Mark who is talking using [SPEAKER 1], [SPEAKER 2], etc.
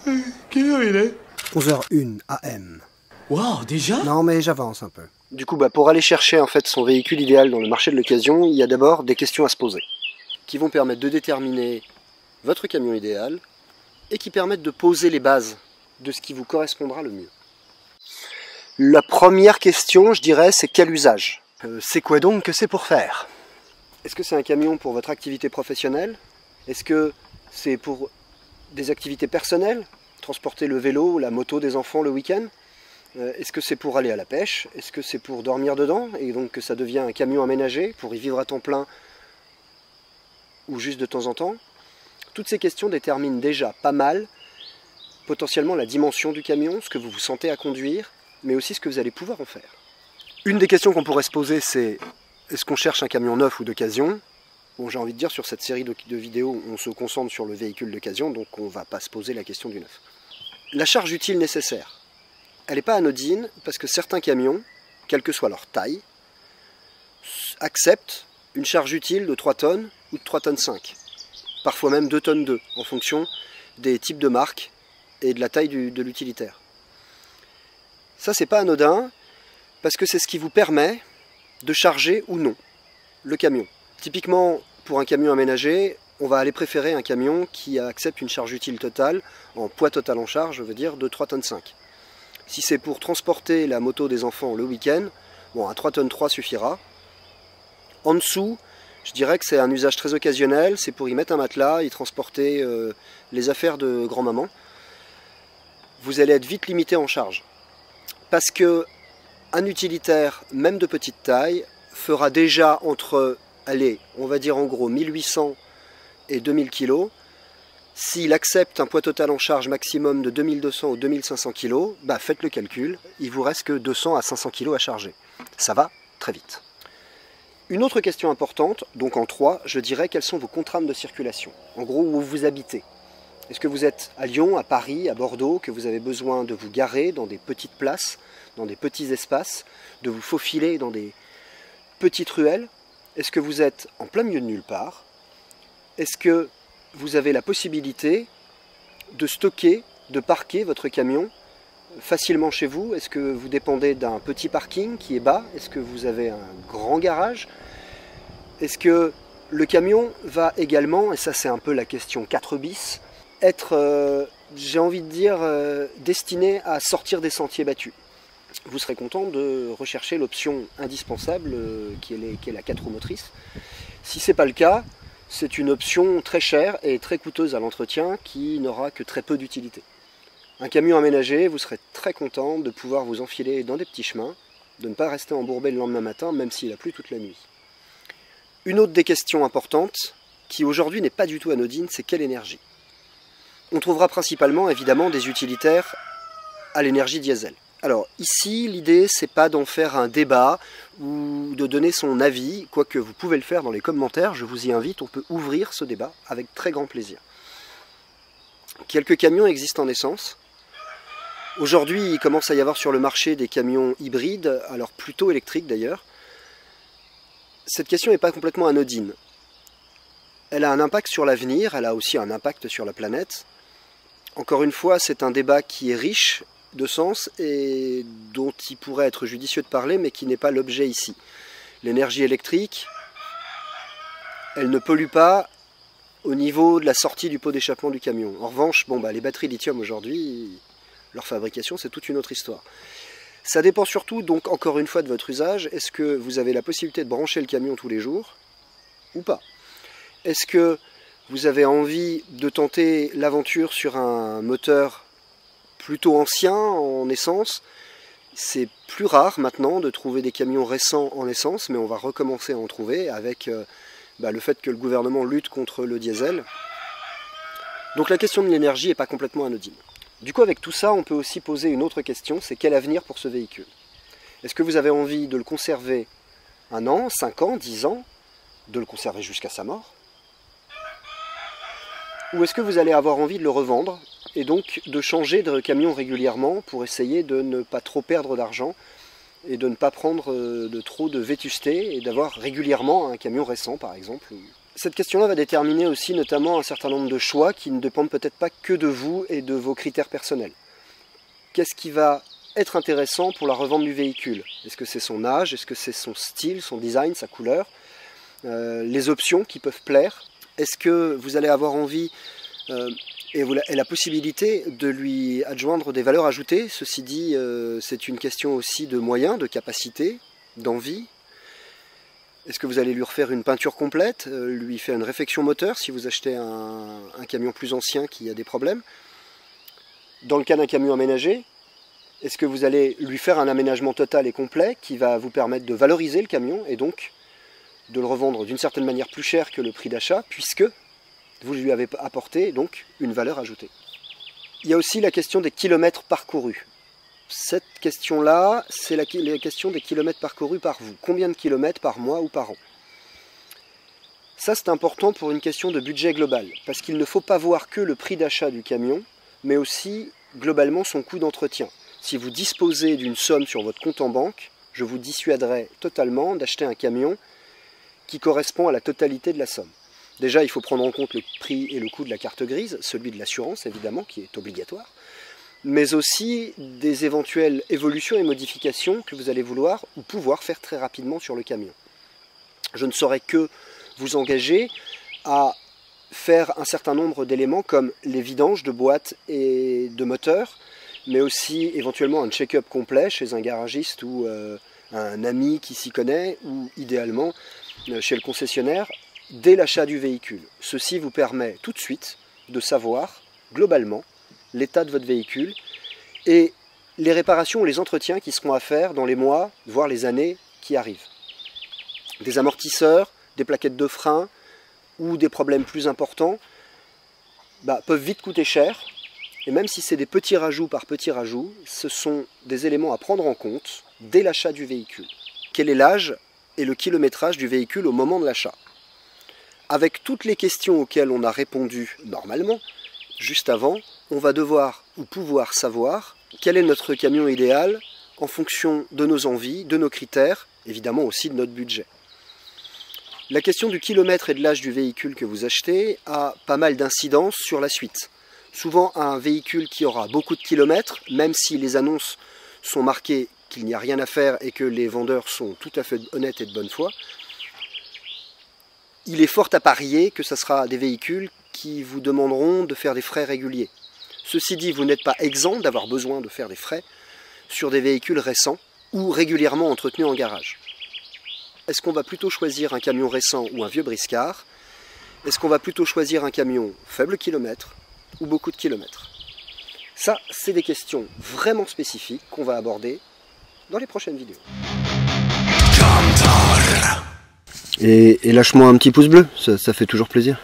[SPEAKER 1] Quelle heure il est?
[SPEAKER 2] 11h01 AM.
[SPEAKER 1] Waouh, déjà?
[SPEAKER 2] Non mais j'avance un peu. Du coup, pour aller chercher en fait son véhicule idéal dans le marché de l'occasion, il y a d'abord des questions à se poser, qui vont permettre de déterminer votre camion idéal et qui permettent de poser les bases de ce qui vous correspondra le mieux. La première question, je dirais, c'est quel usage? C'est quoi donc que c'est pour faire? Est-ce que c'est un camion pour votre activité professionnelle? Est-ce que c'est pour des activités personnelles? Transporter le vélo ou la moto des enfants le week-end? Est-ce que c'est pour aller à la pêche? Est-ce que c'est pour dormir dedans et donc que ça devient un camion aménagé pour y vivre à temps plein ou juste de temps en temps? Toutes ces questions déterminent déjà pas mal potentiellement la dimension du camion, ce que vous vous sentez à conduire, mais aussi ce que vous allez pouvoir en faire. Une des questions qu'on pourrait se poser, c'est est-ce qu'on cherche un camion neuf ou d'occasion? Bon, j'ai envie de dire, sur cette série de vidéos, on se concentre sur le véhicule d'occasion, donc on ne va pas se poser la question du neuf. La charge utile nécessaire, elle n'est pas anodine, parce que certains camions, quelle que soit leur taille, acceptent une charge utile de 3 tonnes ou de 3 tonnes 5. Parfois même 2 tonnes 2, en fonction des types de marques et de la taille de l'utilitaire. Ça, c'est pas anodin, parce que c'est ce qui vous permet de charger ou non le camion. Typiquement, pour un camion aménagé, on va aller préférer un camion qui accepte une charge utile totale, en poids total en charge, je veux dire, de 3 tonnes 5. Si c'est pour transporter la moto des enfants le week-end, bon, un 3 tonnes 3 suffira. En dessous, je dirais que c'est un usage très occasionnel, c'est pour y mettre un matelas, y transporter les affaires de grand-maman. Vous allez être vite limité en charge. Parce que un utilitaire, même de petite taille, fera déjà entre, allez, on va dire en gros 1800 et 2000 kg. S'il accepte un poids total en charge maximum de 2200 ou 2500 kg, faites le calcul, il vous reste que 200 à 500 kg à charger. Ça va très vite. Une autre question importante, donc en 3, je dirais quelles sont vos contraintes de circulation. En gros, où vous habitez. Est-ce que vous êtes à Lyon, à Paris, à Bordeaux, que vous avez besoin de vous garer dans des petites places, dans des petits espaces, de vous faufiler dans des petites ruelles? Est-ce que vous êtes en plein milieu de nulle part? Est-ce que vous avez la possibilité de stocker, de parquer votre camion facilement chez vous? Est-ce que vous dépendez d'un petit parking qui est bas? Est-ce que vous avez un grand garage? Est-ce que le camion va également, et ça c'est un peu la question 4 bis, être, j'ai envie de dire, destiné à sortir des sentiers battus? Vous serez content de rechercher l'option indispensable qui est la 4 roues motrices. Si ce n'est pas le cas, c'est une option très chère et très coûteuse à l'entretien qui n'aura que très peu d'utilité. Un camion aménagé, vous serez très content de pouvoir vous enfiler dans des petits chemins, de ne pas rester embourbé le lendemain matin, même s'il a plu toute la nuit. Une autre des questions importantes, qui aujourd'hui n'est pas du tout anodine, c'est quelle énergie? On trouvera principalement évidemment des utilitaires à l'énergie diesel. Alors ici, l'idée c'est pas d'en faire un débat ou de donner son avis, quoique vous pouvez le faire dans les commentaires, je vous y invite, on peut ouvrir ce débat avec très grand plaisir. Quelques camions existent en essence. Aujourd'hui, il commence à y avoir sur le marché des camions hybrides, alors plutôt électriques d'ailleurs. Cette question n'est pas complètement anodine. Elle a un impact sur l'avenir, elle a aussi un impact sur la planète. Encore une fois, c'est un débat qui est riche de sens et dont il pourrait être judicieux de parler, mais qui n'est pas l'objet ici. L'énergie électrique, elle ne pollue pas au niveau de la sortie du pot d'échappement du camion. En revanche, les batteries lithium aujourd'hui, leur fabrication, c'est toute une autre histoire. Ça dépend surtout, donc encore une fois, de votre usage. Est-ce que vous avez la possibilité de brancher le camion tous les jours ou pas? Est-ce que vous avez envie de tenter l'aventure sur un moteur plutôt ancien en essence? C'est plus rare maintenant de trouver des camions récents en essence, mais on va recommencer à en trouver avec le fait que le gouvernement lutte contre le diesel. Donc la question de l'énergie n'est pas complètement anodine. Du coup, avec tout ça, on peut aussi poser une autre question, c'est quel avenir pour ce véhicule? Est-ce que vous avez envie de le conserver 1 an, 5 ans, 10 ans, de le conserver jusqu'à sa mort? Ou est-ce que vous allez avoir envie de le revendre et donc de changer de camion régulièrement pour essayer de ne pas trop perdre d'argent et de ne pas prendre de trop de vétusté et d'avoir régulièrement un camion récent par exemple, Cette question-là va déterminer aussi notamment un certain nombre de choix qui ne dépendent peut-être pas que de vous et de vos critères personnels. Qu'est-ce qui va être intéressant pour la revente du véhicule? Est-ce que c'est son âge? Est-ce que c'est son style, son design, sa couleur? Les options qui peuvent plaire? Est-ce que vous allez avoir envie et la possibilité de lui adjoindre des valeurs ajoutées? Ceci dit, c'est une question aussi de moyens, de capacité, d'envie. Est-ce que vous allez lui refaire une peinture complète, lui faire une réfection moteur si vous achetez un camion plus ancien qui a des problèmes? Dans le cas d'un camion aménagé, est-ce que vous allez lui faire un aménagement total et complet qui va vous permettre de valoriser le camion et donc de le revendre d'une certaine manière plus cher que le prix d'achat, puisque vous lui avez apporté donc une valeur ajoutée? Il y a aussi la question des kilomètres parcourus. Cette question-là, c'est la question des kilomètres parcourus par vous. Combien de kilomètres par mois ou par an? Ça, c'est important pour une question de budget global, parce qu'il ne faut pas voir que le prix d'achat du camion, mais aussi globalement son coût d'entretien. Si vous disposez d'une somme sur votre compte en banque, je vous dissuaderai totalement d'acheter un camion qui correspond à la totalité de la somme. Déjà, il faut prendre en compte le prix et le coût de la carte grise, celui de l'assurance évidemment, qui est obligatoire, mais aussi des éventuelles évolutions et modifications que vous allez vouloir ou pouvoir faire très rapidement sur le camion. Je ne saurais que vous engager à faire un certain nombre d'éléments comme les vidanges de boîtes et de moteurs, mais aussi éventuellement un check-up complet chez un garagiste ou un ami qui s'y connaît, ou idéalement chez le concessionnaire, dès l'achat du véhicule. Ceci vous permet tout de suite de savoir globalement l'état de votre véhicule et les réparations ou les entretiens qui seront à faire dans les mois, voire les années qui arrivent. Des amortisseurs, des plaquettes de frein ou des problèmes plus importants peuvent vite coûter cher. Et même si c'est des petits rajouts par petits rajouts, ce sont des éléments à prendre en compte dès l'achat du véhicule. Quel est l'âge et le kilométrage du véhicule au moment de l'achat? Avec toutes les questions auxquelles on a répondu normalement, juste avant, on va devoir ou pouvoir savoir quel est notre camion idéal en fonction de nos envies, de nos critères, évidemment aussi de notre budget. La question du kilomètre et de l'âge du véhicule que vous achetez a pas mal d'incidences sur la suite. Souvent un véhicule qui aura beaucoup de kilomètres, même si les annonces sont marquées qu'il n'y a rien à faire et que les vendeurs sont tout à fait honnêtes et de bonne foi, il est fort à parier que ce sera des véhicules qui vous demanderont de faire des frais réguliers. Ceci dit, vous n'êtes pas exempt d'avoir besoin de faire des frais sur des véhicules récents ou régulièrement entretenus en garage. Est-ce qu'on va plutôt choisir un camion récent ou un vieux briscard? Est-ce qu'on va plutôt choisir un camion faible kilomètre ou beaucoup de kilomètres? Ça, c'est des questions vraiment spécifiques qu'on va aborder dans les prochaines vidéos. Et lâche-moi un petit pouce bleu, ça fait toujours plaisir.